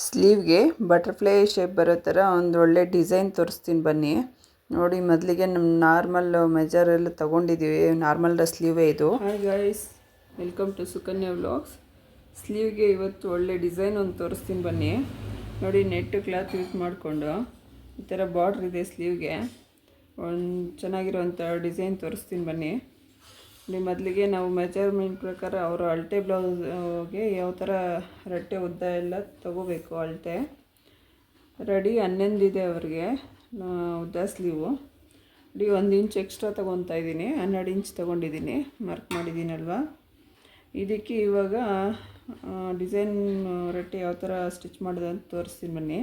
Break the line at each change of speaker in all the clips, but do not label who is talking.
ಸ್ಲೀವ್ಗೆ butterfly shape ಬರೋ ಥರ ಒಂದು ಒಳ್ಳೆ ಡಿಸೈನ್ ತೋರಿಸ್ತೀನಿ ಬನ್ನಿ. ನೋಡಿ, ಮೊದಲಿಗೆ ನಮ್ಮ ನಾರ್ಮಲ್ ಮೆಜರೆಲ್ಲ ತೊಗೊಂಡಿದ್ದೀವಿ. ನಾರ್ಮಲ್ ಸ್ಲೀವೇ ಇದು. Hi guys, welcome to Sukanya vlogs. ಸ್ಲೀವ್ಗೆ ಇವತ್ತು ಒಳ್ಳೆ ಡಿಸೈನ್ ಒಂದು ತೋರಿಸ್ತೀನಿ ಬನ್ನಿ. ನೋಡಿ, ನೆಟ್ ಕ್ಲಾತ್ ಯೂಸ್ ಮಾಡಿಕೊಂಡು ಈ ಥರ ಬಾರ್ಡ್ರ್ ಇದೆ ಸ್ಲೀವ್ಗೆ. ಒಂದು ಚೆನ್ನಾಗಿರೋವಂಥ ಡಿಸೈನ್ ತೋರಿಸ್ತೀನಿ ಬನ್ನಿ. ಮೊದಲಿಗೆ ನಾವು ಮೆಜರ್ಮೆಂಟ್ ಪ್ರಕಾರ ಅವರು ಅಳತೆ ಬ್ಲೌಸ್ಗೆ ಯಾವ ಥರ ರಟ್ಟೆ ಉದ್ದ ಎಲ್ಲ ತೊಗೋಬೇಕು. ಅಳತೆ ರೆಡಿ 11 ಇದೆ ಅವ್ರಿಗೆ ಉದ್ದ ಸ್ಲೀವು. ರೆಡಿ 1 ಇಂಚ್ ಎಕ್ಸ್ಟ್ರಾ ತೊಗೊತಾ ಇದ್ದೀನಿ. 12 ಇಂಚ್ ತೊಗೊಂಡಿದ್ದೀನಿ, ಮಾರ್ಕ್ ಮಾಡಿದ್ದೀನಲ್ವ. ಇದಕ್ಕೆ ಇವಾಗ ಡಿಸೈನ್ ರಟ್ಟೆ ಯಾವ ಥರ ಸ್ಟಿಚ್ ಮಾಡೋದು ಅಂತ ತೋರಿಸ್ತೀನಿ ಬನ್ನಿ.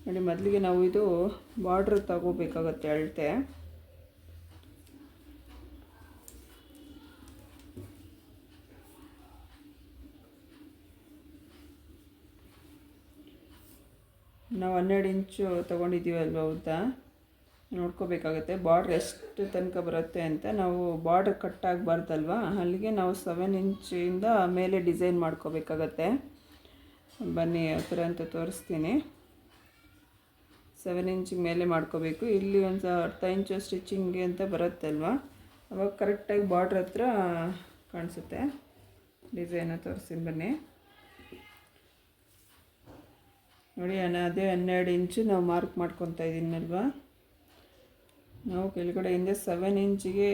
ನೋಡಿ, ಮೊದಲಿಗೆ ನಾವು ಇದು ಬಾರ್ಡ್ರ್ ತಗೋಬೇಕಾಗತ್ತೆ ಅಳತೆ. ನಾವು 12 ಇಂಚು ತೊಗೊಂಡಿದ್ದೀವಲ್ವ ಉದ್ದ, ನೋಡ್ಕೋಬೇಕಾಗತ್ತೆ ಬಾರ್ಡ್ರ್ ಎಷ್ಟು ತನಕ ಬರುತ್ತೆ ಅಂತ. ನಾವು ಬಾರ್ಡ್ರ್ ಕಟ್ ಆಗಬಾರ್ದಲ್ವ, ಅಲ್ಲಿಗೆ ನಾವು 7 ಇಂಚಿಂದ ಮೇಲೆ ಡಿಸೈನ್ ಮಾಡ್ಕೋಬೇಕಾಗತ್ತೆ. ಬನ್ನಿ ಯಾವ ಥರ ಅಂತ ತೋರಿಸ್ತೀನಿ. 7 ಇಂಚಿಗೆ ಮೇಲೆ ಮಾಡ್ಕೋಬೇಕು. ಇಲ್ಲಿ ಒಂದು ಅರ್ಧ ಇಂಚು ಸ್ಟಿಚಿಂಗ್ಗೆ ಅಂತ ಬರುತ್ತಲ್ವ, ಅವಾಗ ಕರೆಕ್ಟಾಗಿ ಬಾರ್ಡ್ರ್ ಹತ್ರ ಕಾಣಿಸುತ್ತೆ. ಡಿಸೈನ ತೋರಿಸ್ತೀನಿ ಬನ್ನಿ. ನೋಡಿ, ಅದೇ 12 ಇಂಚು ನಾವು ಮಾರ್ಕ್ ಮಾಡ್ಕೊತಾ ಇದ್ದೀನಲ್ವ. ನಾವು ಕೆಳಗಡೆಯಿಂದ 7 ಇಂಚಿಗೆ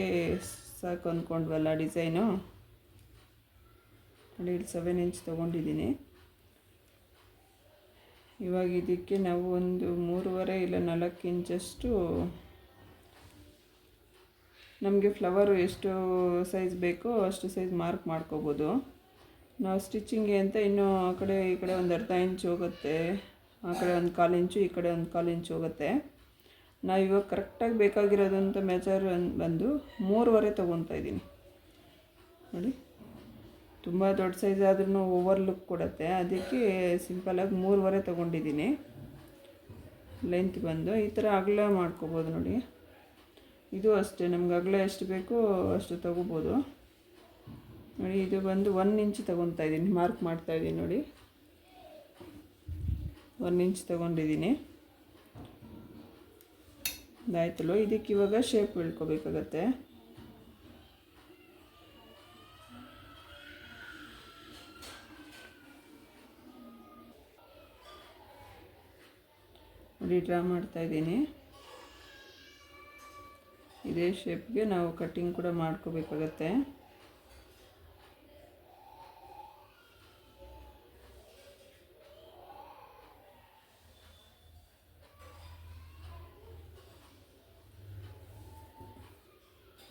ಸಾಕು ಅಂದ್ಕೊಂಡ್ವಲ್ಲ ಡಿಸೈನು. ನೋಡಿ, ಇಲ್ಲಿ 7 ಇಂಚ್ ತೊಗೊಂಡಿದ್ದೀನಿ. ಇವಾಗ ಇದಕ್ಕೆ ನಾವು ಒಂದು 3.5 ಇಲ್ಲ 4 ಇಂಚಷ್ಟು ನಮಗೆ ಫ್ಲವರು ಎಷ್ಟು ಸೈಜ್ ಬೇಕೋ ಅಷ್ಟು ಸೈಜ್ ಮಾರ್ಕ್ ಮಾಡ್ಕೋಬೋದು. ನಾವು ಸ್ಟಿಚಿಂಗ್ಗೆ ಅಂತ ಇನ್ನೂ ಆ ಕಡೆ ಈ ಕಡೆ ಒಂದು ಅರ್ಧ ಇಂಚ್ ಹೋಗುತ್ತೆ, ಆ ಕಡೆ ಒಂದು 1/4 ಇಂಚು, ಈ ಕಡೆ ಒಂದು 1/4 ಇಂಚು ಹೋಗುತ್ತೆ. ನಾವು ಇವಾಗ ಕರೆಕ್ಟಾಗಿ ಬೇಕಾಗಿರೋದಂತ ಮೆಜರ್ ಬಂದು 3.5 ತೊಗೊತಾ ಇದ್ದೀನಿ. ನೋಡಿ, ತುಂಬ ದೊಡ್ಡ ಸೈಜ್ ಆದ್ರೂ ಓವರ್ ಲುಕ್ ಕೊಡುತ್ತೆ. ಅದಕ್ಕೆ ಸಿಂಪಲಾಗಿ 3.5 ತೊಗೊಂಡಿದ್ದೀನಿ. ಲೆಂತ್ ಬಂದು ಈ ಥರ ಅಗಲ ಮಾಡ್ಕೋಬೋದು. ನೋಡಿ, ಇದು ಅಷ್ಟೇ, ನಮ್ಗೆ ಅಗಲ ಎಷ್ಟು ಬೇಕೋ ಅಷ್ಟು ತೊಗೋಬೋದು. ನೋಡಿ, ಇದು ಬಂದು 1 ಇಂಚ್ ತೊಗೊತಾ ಇದ್ದೀನಿ, ಮಾರ್ಕ್ ಮಾಡ್ತಾಯಿದ್ದೀನಿ. ನೋಡಿ, 1 ಇಂಚ್ ತೊಗೊಂಡಿದ್ದೀನಿ. ಆಯ್ತಲ್ವ. ಇದಕ್ಕೆ ಇವಾಗ ಶೇಪ್ ಇಳ್ಕೊಬೇಕಾಗತ್ತೆ. ನೋಡಿ, ಡ್ರಾ ಮಾಡ್ತಾಯಿದ್ದೀನಿ. ಇದೇ ಶೇಪ್ಗೆ ನಾವು ಕಟ್ಟಿಂಗ್ ಕೂಡ ಮಾಡ್ಕೋಬೇಕಾಗತ್ತೆ.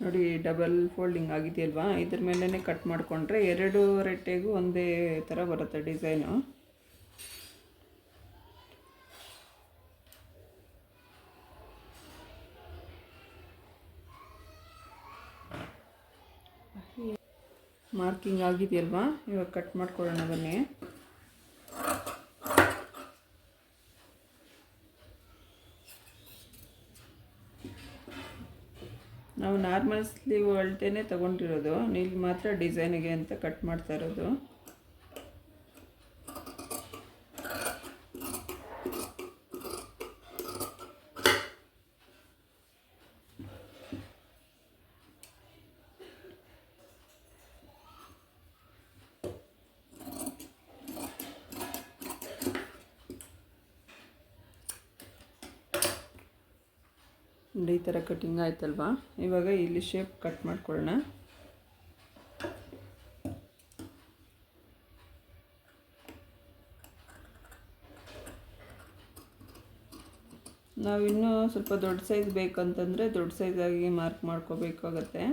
ನೋಡಿ, ಡಬಲ್ ಫೋಲ್ಡಿಂಗ್ ಆಗಿದೆಯಲ್ವಾ, ಇದ್ರ ಮೇಲೇ ಕಟ್ ಮಾಡಿಕೊಂಡ್ರೆ 2 ರೆಟ್ಟೆಗೂ ಒಂದೇ ಥರ ಬರುತ್ತೆ ಡಿಸೈನು. ಮಾರ್ಕಿಂಗ್ ಆಗಿದೆಯಲ್ವಾ, ಇವಾಗ ಕಟ್ ಮಾಡ್ಕೊಳ್ಳೋಣ ಬನ್ನಿ. ನಾವು ನಾರ್ಮಲ್ ಸ್ಲೀವ್ ಅಳತೆನೇ ತೊಗೊಂಡಿರೋದು, ಇಲ್ಲಿ ಮಾತ್ರ ಡಿಸೈನಿಗೆ ಅಂತ ಕಟ್ ಮಾಡ್ತಾ ಇರೋದು. ಈ ಥರ ಕಟ್ಟಿಂಗ್ ಆಯ್ತಲ್ವಾ. ಇವಾಗ ಇಲ್ಲಿ ಶೇಪ್ ಕಟ್ ಮಾಡ್ಕೊಳ್ಳೋಣ. ನಾವು ಇನ್ನೂ ಸ್ವಲ್ಪ ದೊಡ್ಡ ಸೈಜ್ ಬೇಕಂತಂದರೆ ದೊಡ್ಡ ಸೈಜಾಗಿ ಮಾರ್ಕ್ ಮಾಡ್ಕೋಬೇಕಾಗತ್ತೆ.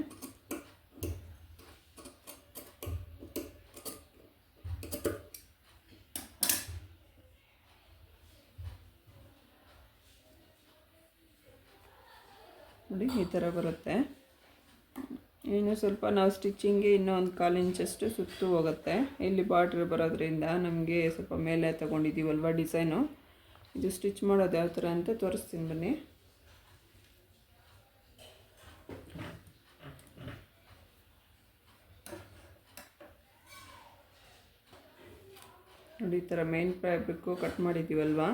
ನೋಡಿ, ಈ ಥರ ಬರುತ್ತೆ. ಇನ್ನು ಸ್ವಲ್ಪ ನಾವು ಸ್ಟಿಚಿಂಗ್ಗೆ ಇನ್ನೂ ಒಂದು 1/4 ಇಂಚಷ್ಟು ಸುತ್ತು ಹೋಗುತ್ತೆ. ಇಲ್ಲಿ ಬಾರ್ಡ್ರ್ ಬರೋದ್ರಿಂದ ನಮಗೆ ಸ್ವಲ್ಪ ಮೇಲೆ ತೊಗೊಂಡಿದ್ದೀವಲ್ವ ಡಿಸೈನು. ಇದು ಸ್ಟಿಚ್ ಮಾಡೋದು ಯಾವ ಥರ ಅಂತ ತೋರಿಸ್ತೀನಿ ಬನ್ನಿ. ನೋಡಿ ಈ ಥರ ಮೇನ್ ಫ್ಯಾಬ್ರಿಕ್ಕು ಕಟ್ ಮಾಡಿದ್ದೀವಲ್ವಾ,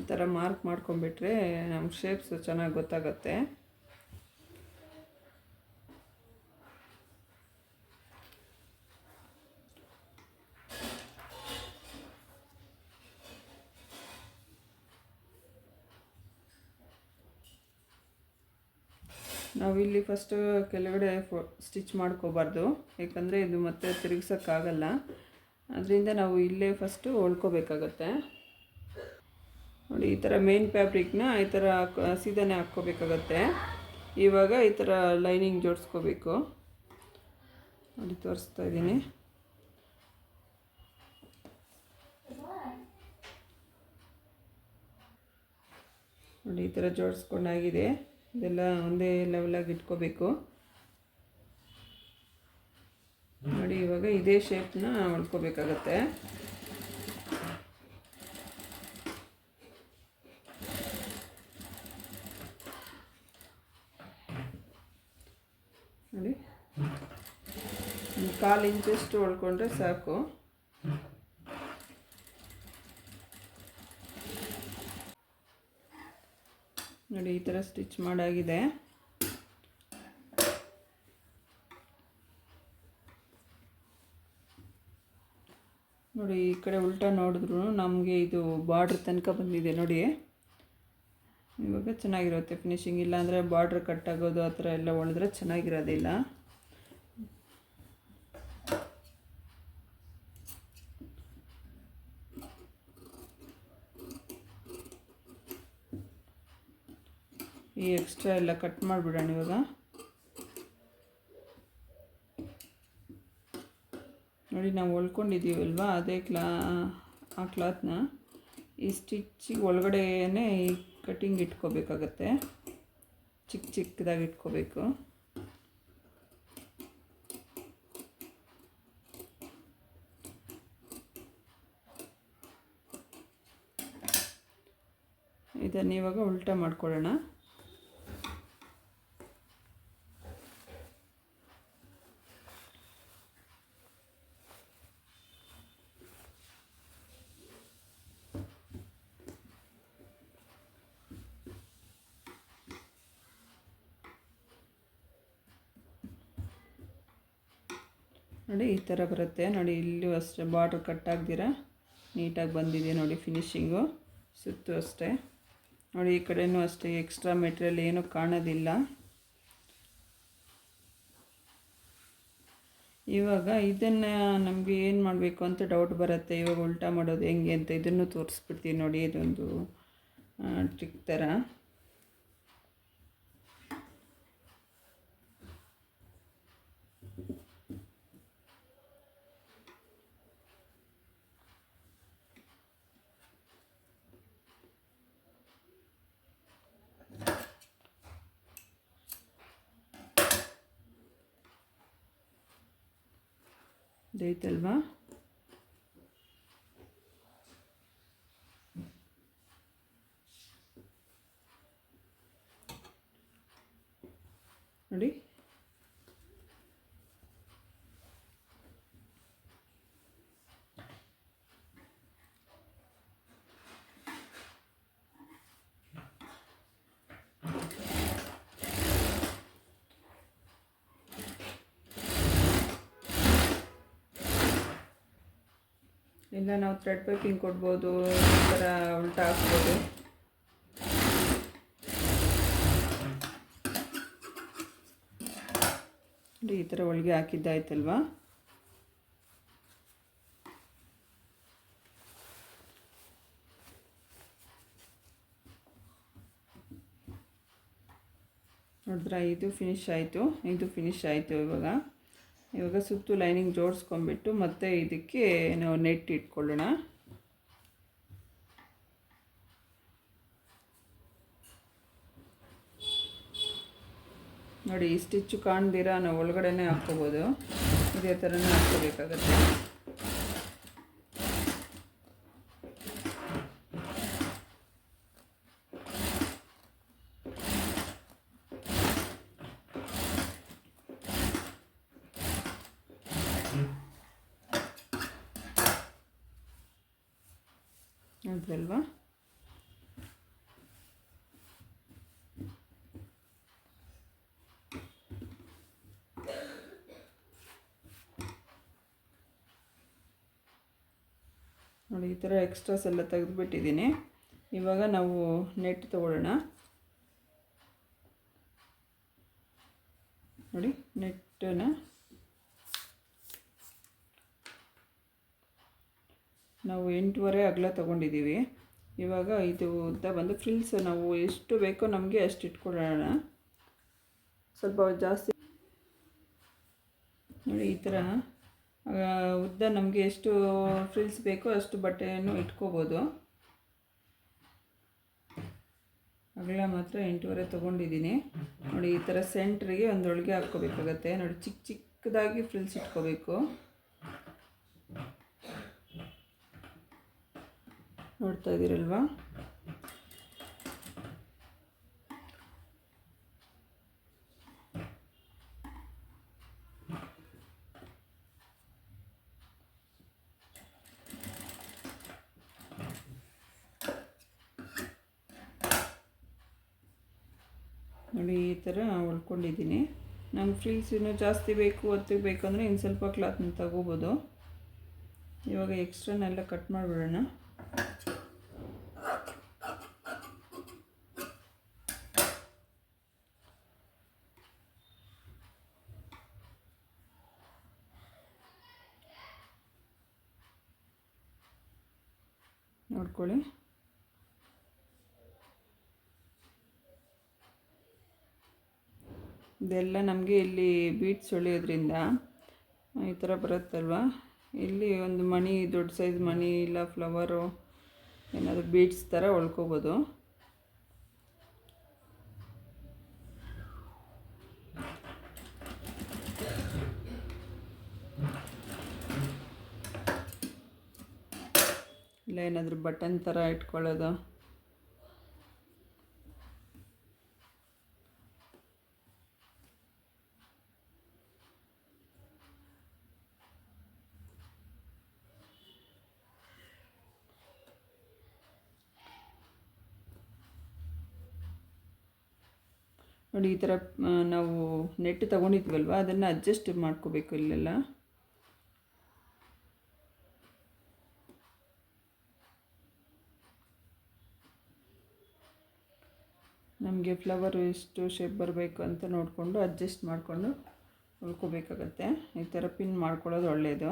ಈ ಥರ ಮಾರ್ಕ್ ಮಾಡ್ಕೊಂಬಿಟ್ರೆ ನಮ್ಮ ಶೇಪ್ಸ್ ಚೆನ್ನಾಗಿ ಗೊತ್ತಾಗುತ್ತೆ. ನಾವಿಲ್ಲಿ ಫಸ್ಟು ಕೆಳಗಡೆ ಸ್ಟಿಚ್ ಮಾಡ್ಕೋಬಾರ್ದು, ಯಾಕಂದರೆ ಇದು ಮತ್ತೆ ತಿರುಗ್ಸೋಕ್ಕಾಗಲ್ಲ. ಅದರಿಂದ ನಾವು ಇಲ್ಲೇ ಫಸ್ಟು ಹೊಲ್ಕೋಬೇಕಾಗತ್ತೆ. ನೋಡಿ ಈ ಥರ ಮೇನ್ ಫ್ಯಾಬ್ರಿಕ್ನ ಈ ಥರ ಸೀದಾನೆ ಹಾಕ್ಕೋಬೇಕಾಗತ್ತೆ. ಇವಾಗ ಈ ಥರ ಲೈನಿಂಗ್ ಜೋಡಿಸ್ಕೋಬೇಕು. ನೋಡಿ ತೋರಿಸ್ತಾ ಇದ್ದೀನಿ. ನೋಡಿ ಈ ಥರ ಜೋಡಿಸ್ಕೊಂಡಾಗಿದೆ. ಇದೆಲ್ಲ ಒಂದೇ ಲೆವೆಲಾಗಿ ಇಟ್ಕೋಬೇಕು. ನೋಡಿ ಇವಾಗ ಇದೇ ಶೇಪ್ನ ಹೊಲ್ಕೋಬೇಕಾಗತ್ತೆ. ನೋಡಿ 1/4 ಇಂಚಷ್ಟು ಹೊಲ್ಕೊಂಡ್ರೆ ಸಾಕು. ನೋಡಿ ಈ ಥರ ಸ್ಟಿಚ್ ಮಾಡಾಗಿದೆ. ನೋಡಿ ಈ ಕಡೆ ಉಲ್ಟಾ ನೋಡಿದ್ರು ನಮಗೆ ಇದು ಬಾರ್ಡ್ರ್ ತನಕ ಬಂದಿದೆ. ನೋಡಿ ಇವಾಗ ಚೆನ್ನಾಗಿರುತ್ತೆ ಫಿನಿಶಿಂಗ್. ಇಲ್ಲಾಂದರೆ ಬಾರ್ಡ್ರ್ ಕಟ್ಟಾಗೋದು ಆ ಥರ ಎಲ್ಲ ಹೊಳೆದ್ರೆ ಚೆನ್ನಾಗಿರೋದಿಲ್ಲ. ಈ ಎಕ್ಸ್ಟ್ರಾ ಎಲ್ಲ ಕಟ್ ಮಾಡಿಬಿಡೋಣ ಇವಾಗ. ನೋಡಿ ನಾವು ಹೊಲ್ಕೊಂಡಿದ್ದೀವಲ್ವ, ಅದೇ ಆ ಕ್ಲಾತ್ನ ಈ ಸ್ಟಿಚ್ಚಿಗೆ ಒಳಗಡೆನೇ ಈ ಕಟ್ಟಿಂಗ್ ಇಟ್ಕೋಬೇಕಾಗತ್ತೆ. ಚಿಕ್ಕದಾಗಿ ಇಟ್ಕೋಬೇಕು. ಇದನ್ನು ಇವಾಗ ಉಲ್ಟಾ ಮಾಡ್ಕೊಳ್ಳೋಣ. ನೋಡಿ ಈ ಥರ ಬರುತ್ತೆ. ನೋಡಿ ಇಲ್ಲೂ ಅಷ್ಟೇ ಬಾರ್ಡ್ರ್ ಕಟ್ಟಾಗ್ದಿರ ನೀಟಾಗಿ ಬಂದಿದೆ. ನೋಡಿ ಫಿನಿಶಿಂಗು ಸುತ್ತು ಅಷ್ಟೇ. ನೋಡಿ ಈ ಕಡೆಯೂ ಅಷ್ಟೇ ಎಕ್ಸ್ಟ್ರಾ ಮೆಟೀರಿಯಲ್ ಏನೂ ಕಾಣೋದಿಲ್ಲ. ಇವಾಗ ಇದನ್ನು ನಮಗೆ ಏನು ಮಾಡಬೇಕು ಅಂತ ಡೌಟ್ ಬರುತ್ತೆ. ಇವಾಗ ಉಲ್ಟಾ ಮಾಡೋದು ಹೆಂಗೆ ಅಂತ ಇದನ್ನು ತೋರಿಸ್ಬಿಡ್ತೀನಿ. ನೋಡಿ ಇದೊಂದು ಟ್ರಿಕ್ ಥರ. ಇದೈತಲ್ವಾ, ನೋಡಿ ಇಲ್ಲ ನಾವು ಥ್ರೆಡ್ ಪೈಪಿಂಗ್ ಕೊಡ್ಬೋದು, ಈ ಥರ ಉಲ್ಟಾ ಹಾಕ್ಬೋದು. ಈ ಥರ ಒಳಗೆ ಹಾಕಿದ್ದಾಯ್ತಲ್ವಾ. ನೋಡಿದ್ರೆ ಇದು ಫಿನಿಶ್ ಆಯಿತು. ಇವಾಗ ಸುತ್ತು ಲೈನಿಂಗ್ ಜೋಡಿಸ್ಕೊಂಡ್ಬಿಟ್ಟು ಮತ್ತೆ ಇದಕ್ಕೆ ನಾವು ನೆಟ್ ಇಟ್ಕೊಳ್ಳೋಣ. ನೋಡಿ ಈ ಸ್ಟಿಚ್ಚು ಕಾಣ್ದಿರ ನಾವು ಒಳಗಡೆನೇ ಹಾಕ್ಕೋಬೋದು. ಇದೇ ಥರನೇ ಹಾಕ್ಕೋಬೇಕಾಗತ್ತೆ. ನೋಡಿದ್ರಲ್ವಾ. ನೋಡಿ ಈ ಥರ ಎಕ್ಸ್ಟ್ರಾಸ್ ಎಲ್ಲ ತೆಗೆದುಬಿಟ್ಟಿದ್ದೀನಿ. ಇವಾಗ ನಾವು ನೆಟ್ ತೊಗೊಳ್ಳೋಣ. ನೋಡಿ ನೆಟ್ಟನ್ನು ನಾವು 8.5 ಅಗಲ ತೊಗೊಂಡಿದ್ದೀವಿ. ಇವಾಗ ಇದು ಉದ್ದ ಬಂದು ಫ್ರಿಲ್ಸ್ ನಾವು ಎಷ್ಟು ಬೇಕೋ ನಮಗೆ ಅಷ್ಟು ಇಟ್ಕೊಳ್ಳೋಣ. ಸ್ವಲ್ಪ ಜಾಸ್ತಿ ನೋಡಿ ಈ ಥರ ಉದ್ದ ನಮಗೆ ಎಷ್ಟು ಫ್ರಿಲ್ಸ್ ಬೇಕೋ ಅಷ್ಟು ಬಟ್ಟೆಯನ್ನು ಇಟ್ಕೋಬೋದು. ಅಗಲ ಮಾತ್ರ 8.5 ತೊಗೊಂಡಿದ್ದೀನಿ. ನೋಡಿ ಈ ಥರ ಸೆಂಟ್ರಿಗೆ ಒಂದೊಳಗೆ ಹಾಕ್ಕೋಬೇಕಾಗತ್ತೆ. ನೋಡಿ ಚಿಕ್ಕ ಚಿಕ್ಕದಾಗಿ ಫ್ರಿಲ್ಸ್ ಇಟ್ಕೋಬೇಕು. ನೋಡ್ತಾ ಇದ್ದೀರಲ್ವಾ. ನೋಡಿ ಈ ಥರ ಹೊಲ್ಕೊಂಡಿದ್ದೀನಿ. ನಂಗೆ ಫ್ರಿಲ್ಸ್ ಇನ್ನೂ ಜಾಸ್ತಿ ಬೇಕು, ಒತ್ತಿಗೆ ಬೇಕಂದರೆ ಇನ್ನು ಸ್ವಲ್ಪ ಕ್ಲಾತ್ನ ತಗೋಬೋದು. ಇವಾಗ ಎಕ್ಸ್ಟ್ರಾನೆಲ್ಲ ಕಟ್ ಮಾಡಿಬಿಡೋಣ. ನೋಡ್ಕೊಳ್ಳಿ. ಇದೆಲ್ಲ ನಮಗೆ ಇಲ್ಲಿ ಬೀಟ್ಸ್ ಹೊಳೆಯೋದ್ರಿಂದ ಈ ಥರ ಬರುತ್ತಲ್ವ. ಇಲ್ಲಿ ಒಂದು ಮಣಿ, ದೊಡ್ಡ ಸೈಜ್ ಮಣಿ ಇಲ್ಲ ಫ್ಲವರು ಏನಾದರೂ ಬೀಟ್ಸ್ ಥರ ಹೊಳ್ಕೊಬೋದು. ಇಲ್ಲ ಏನಾದರೂ ಬಟನ್ ಥರ ಇಟ್ಕೊಳ್ಳೋದು. ನೋಡಿ ಈ ಥರ ನಾವು ನೆಟ್ ತೊಗೊಂಡಿದ್ವಲ್ವ, ಅದನ್ನು ಅಡ್ಜಸ್ಟ್ ಮಾಡ್ಕೋಬೇಕು. ಇಲ್ಲೆಲ್ಲ ನಮಗೆ ಫ್ಲವರು ಎಷ್ಟು ಶೇಪ್ ಬರಬೇಕು ಅಂತ ನೋಡಿಕೊಂಡು ಅಡ್ಜಸ್ಟ್ ಮಾಡಿಕೊಂಡು ಹೊಲ್ಕೋಬೇಕಾಗತ್ತೆ. ಈ ಥರ ಪಿನ್ ಮಾಡ್ಕೊಳ್ಳೋದು ಒಳ್ಳೆಯದು.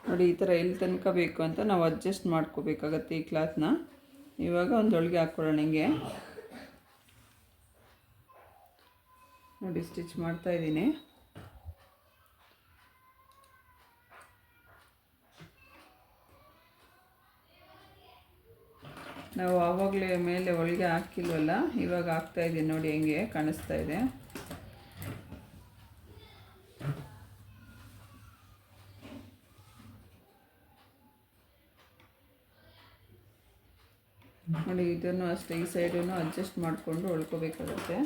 ನೋಡಿ ಈ ಥರ ಎಲ್ಲಿ ತನಕ ಬೇಕು ಅಂತ ನಾವು ಅಡ್ಜಸ್ಟ್ ಮಾಡ್ಕೋಬೇಕಾಗತ್ತೆ ಈ ಕ್ಲಾತ್ನ. ಇವಾಗ ಒಂದೊಳಗೆ ಹಾಕ್ಕೊಳ್ಳೋಣ. ಹಿಂಗೆ ನೋಡಿ ಸ್ಟಿಚ್ ಮಾಡ್ತಾಯಿದ್ದೀನಿ. ನಾವು ಆವಾಗಲೇ ಮೇಲೆ ಒಳಗೆ ಹಾಕಿಲ್ವಲ್ಲ, ಇವಾಗ ಹಾಕ್ತಾಯಿದ್ದೀನಿ. ನೋಡಿ ಹೆಂಗೆ ಕಾಣಿಸ್ತಾ ಇದೆ. ನೋಡಿ ಇದನ್ನು ಅಷ್ಟೇ ಈ ಸೈಡನ್ನು ಅಡ್ಜಸ್ಟ್ ಮಾಡಿಕೊಂಡು ಹೊಳ್ಕೋಬೇಕಾಗತ್ತೆ.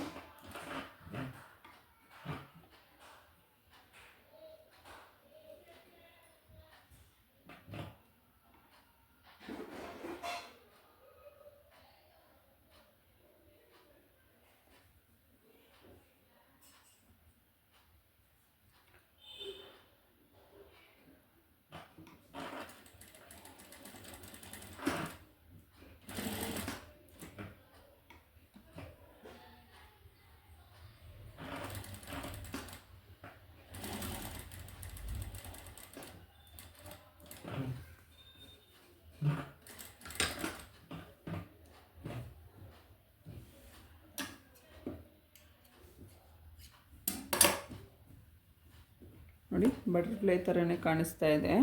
ನೋಡಿ ಬಟರ್ಫ್ಲೈ ಥರನೇ ಕಾಣಿಸ್ತಾ ಇದೆ.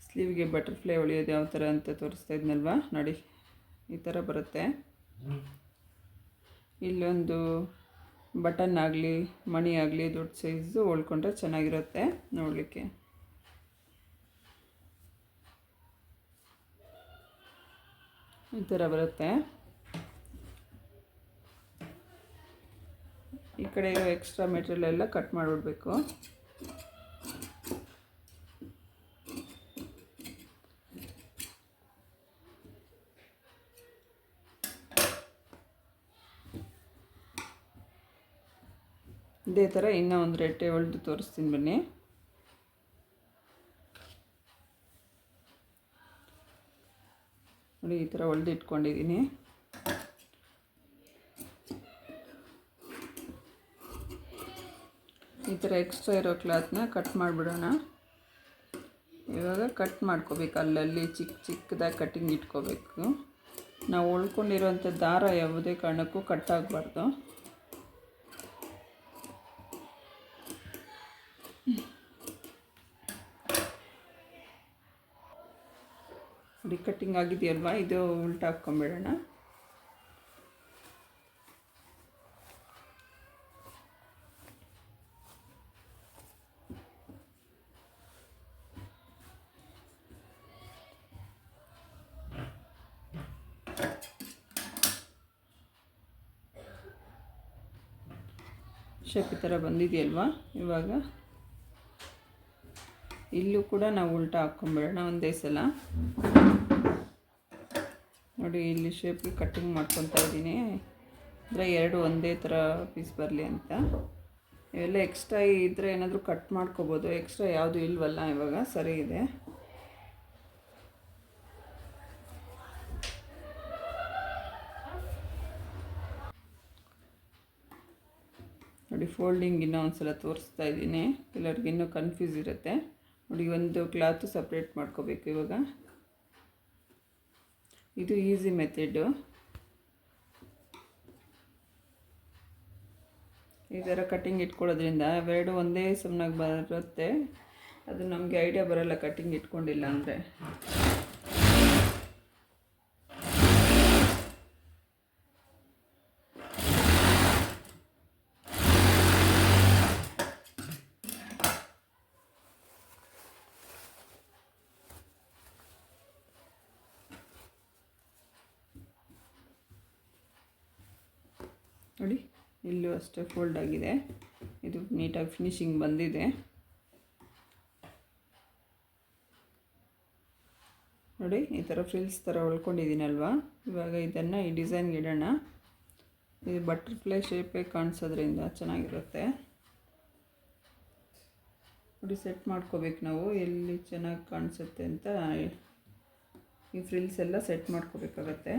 ಸ್ಲೀವ್ಗೆ ಬಟರ್ಫ್ಲೈ ಹೊಳೆಯೋದು ಯಾವ ಥರ ಅಂತ ತೋರಿಸ್ತಾ ಇದ್ನಲ್ವ. ನೋಡಿ ಈ ಥರ ಬರುತ್ತೆ. ಇಲ್ಲೊಂದು ಬಟನ್ ಆಗಲಿ ಮಣಿ ಆಗಲಿ ದೊಡ್ಡ ಸೈಜು ಹೊಳ್ಕೊಂಡ್ರೆ ಚೆನ್ನಾಗಿರುತ್ತೆ ನೋಡಲಿಕ್ಕೆ. ಈ ಥರ ಬರುತ್ತೆ. ಈ ಕಡೆ ಇರೋ ಎಕ್ಸ್ಟ್ರಾ ಮೆಟೀರಿಯಲ್ ಎಲ್ಲ ಕಟ್ ಮಾಡಿಬಿಡ್ಬೇಕು. ಇದೇ ಥರ ಇನ್ನೂ ಒಂದು ರೆಟ್ಟೆ ಹೊಲಿದು ತೋರಿಸ್ತೀನಿ ಬನ್ನಿ. ನೋಡಿ ಈ ಥರ ಹೊಲಿದು ಇಟ್ಕೊಂಡಿದ್ದೀನಿ. ಈ ಥರ ಎಕ್ಸ್ಟ್ರಾ ಇರೋ ಕ್ಲಾತ್ನ ಕಟ್ ಮಾಡಿಬಿಡೋಣ. ಇವಾಗ ಕಟ್ ಮಾಡ್ಕೋಬೇಕು, ಅಲ್ಲಲ್ಲಿ ಚಿಕ್ಕ ಚಿಕ್ಕದಾಗಿ ಕಟ್ಟಿಂಗ್ ಇಟ್ಕೋಬೇಕು. ನಾವು ಉಳ್ಕೊಂಡಿರೋಂಥ ದಾರ ಯಾವುದೇ ಕಾರಣಕ್ಕೂ ಕಟ್ ಆಗಬಾರ್ದು. ನೋಡಿ ಕಟ್ಟಿಂಗ್ ಆಗಿದೆಯಲ್ವಾ, ಇದು ಉಲ್ಟಾ ಹಾಕ್ಕೊಂಬಿಡೋಣ. ಶೇಪ್ ಈ ಥರ ಬಂದಿದೆಯಲ್ವಾ, ಇವಾಗ ಇಲ್ಲೂ ಕೂಡ ನಾವು ಉಲ್ಟಾ ಹಾಕ್ಕೊಂಬಿಡೋಣ ಒಂದೇ ಸಲ. ನೋಡಿ ಇಲ್ಲಿ ಶೇಪ್ಗೆ ಕಟ್ಟಿಂಗ್ ಮಾಡ್ಕೊತಾ ಇದ್ದೀನಿ, ಅಂದರೆ ಎರಡು ಒಂದೇ ಥರ ಪೀಸ್ ಬರಲಿ ಅಂತ. ಇವೆಲ್ಲ ಎಕ್ಸ್ಟ್ರಾ ಇದ್ದರೆ ಏನಾದರೂ ಕಟ್ ಮಾಡ್ಕೋಬೋದು, ಎಕ್ಸ್ಟ್ರಾ ಯಾವುದು ಇಲ್ವಲ್ಲ, ಇವಾಗ ಸರಿ ಇದೆ. ನೋಡಿ ಫೋಲ್ಡಿಂಗ್ ಇನ್ನೂ ಒಂದು ಸಲ ತೋರಿಸ್ತಾ ಇದ್ದೀನಿ, ಕೆಲವ್ರಿಗೆ ಇನ್ನೂ ಕನ್ಫ್ಯೂಸ್ ಇರುತ್ತೆ. ನೋಡಿ ಒಂದು ಕ್ಲಾತು ಸಪ್ರೇಟ್ ಮಾಡ್ಕೋಬೇಕು. ಇವಾಗ ಇದು ಈಸಿ ಮೆಥಡು. ಈ ಥರ ಕಟ್ಟಿಂಗ್ ಇಟ್ಕೊಳ್ಳೋದ್ರಿಂದ ಅವೆರಡು ಒಂದೇ ಸಮನಾಗಿ ಬರುತ್ತೆ. ಅದು ನಮಗೆ ಐಡಿಯಾ ಬರೋಲ್ಲ ಕಟ್ಟಿಂಗ್ ಇಟ್ಕೊಂಡಿಲ್ಲ ಅಂದರೆ. ನೋಡಿ ಇಲ್ಲೂ ಅಷ್ಟೇ ಫೋಲ್ಡ್ ಆಗಿದೆ, ಇದು ನೀಟಾಗಿ ಫಿನಿಶಿಂಗ್ ಬಂದಿದೆ. ನೋಡಿ ಈ ಥರ ಫ್ರಿಲ್ಸ್ ಥರ ಹೊಲ್ಕೊಂಡಿದ್ದೀನಲ್ವ, ಇವಾಗ ಇದನ್ನು ಈ ಡಿಸೈನ್ಗೆ ಇಡೋಣ. ಇದು ಬಟರ್ಫ್ಲೈ ಶೇಪೇ ಕಾಣಿಸೋದ್ರಿಂದ ಚೆನ್ನಾಗಿರುತ್ತೆ. ನೋಡಿ ಸೆಟ್ ಮಾಡ್ಕೋಬೇಕು ನಾವು, ಎಲ್ಲಿ ಚೆನ್ನಾಗಿ ಕಾಣಿಸುತ್ತೆ ಅಂತ ಈ ಫ್ರಿಲ್ಸ್ ಎಲ್ಲ ಸೆಟ್ ಮಾಡ್ಕೋಬೇಕಾಗತ್ತೆ.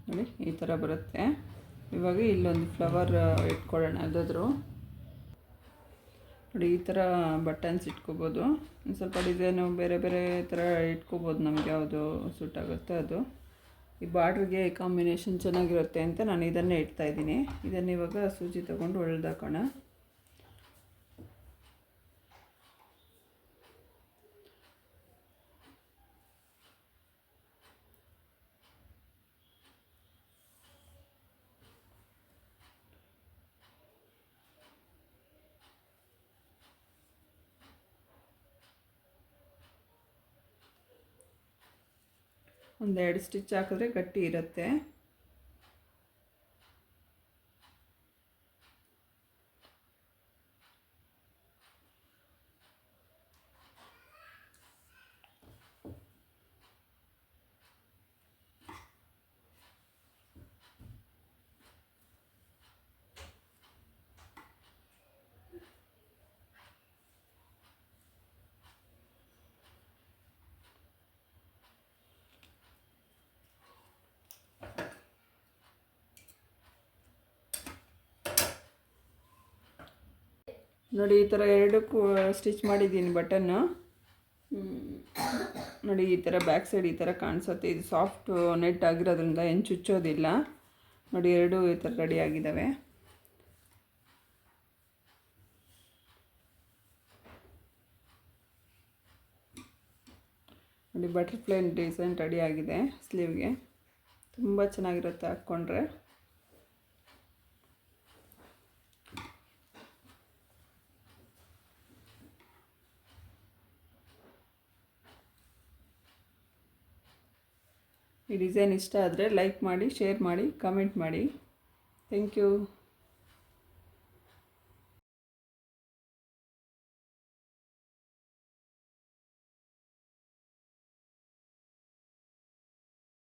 ನೋಡಿ ಈ ಥರ ಬರುತ್ತೆ. ಇವಾಗ ಇಲ್ಲೊಂದು ಫ್ಲವರ್ ಇಟ್ಕೊಳ್ಳೋಣ ಯಾವುದಾದ್ರೂ. ನೋಡಿ ಈ ಥರ ಬಟನ್ಸ್ ಇಟ್ಕೋಬೋದು, ಒಂದು ಸ್ವಲ್ಪ ಡಿಸೈನು ಬೇರೆ ಬೇರೆ ಥರ ಇಟ್ಕೋಬೋದು, ನಮ್ಗೆ ಯಾವುದು ಸೂಟ್ ಆಗುತ್ತೆ ಅದು. ಈ ಬಾರ್ಡ್ರಿಗೆ ಕಾಂಬಿನೇಷನ್ ಚೆನ್ನಾಗಿರುತ್ತೆ ಅಂತ ನಾನು ಇದನ್ನೇ ಇಡ್ತಾಯಿದ್ದೀನಿ. ಇದನ್ನು ಇವಾಗ ಸೂಜಿ ತೊಗೊಂಡು ಹೊಳ್ದಾಕೋಣ. ಒಂದೆರಡು ಸ್ಟಿಚ್ ಹಾಕಿದ್ರೆ ಗಟ್ಟಿ ಇರುತ್ತೆ. ನೋಡಿ ಈ ಥರ ಎರಡಕ್ಕೂ ಸ್ಟಿಚ್ ಮಾಡಿದ್ದೀನಿ ಬಟನ್ನು. ನೋಡಿ ಈ ಥರ ಬ್ಯಾಕ್ ಸೈಡ್ ಈ ಥರ ಕಾಣಿಸುತ್ತೆ. ಇದು ಸಾಫ್ಟ್ ನೆಟ್ ಆಗಿರೋದ್ರಿಂದ ಏನು ಚುಚ್ಚೋದಿಲ್ಲ. ನೋಡಿ ಎರಡೂ ಈ ಥರ ರೆಡಿ ಆಗಿದ್ದಾವೆ. ನೋಡಿ ಬಟರ್ಫ್ಲೈ ಡಿಸೈನ್ ರೆಡಿ ಆಗಿದೆ ಸ್ಲೀವ್ಗೆ. ತುಂಬ ಚೆನ್ನಾಗಿರುತ್ತೆ ಹಾಕ್ಕೊಂಡ್ರೆ. ಈ ಡಿಸೈನ್ ಇಷ್ಟ ಆದರೆ ಲೈಕ್ ಮಾಡಿ, ಶೇರ್ ಮಾಡಿ, ಕಮೆಂಟ್ ಮಾಡಿ. Thank you.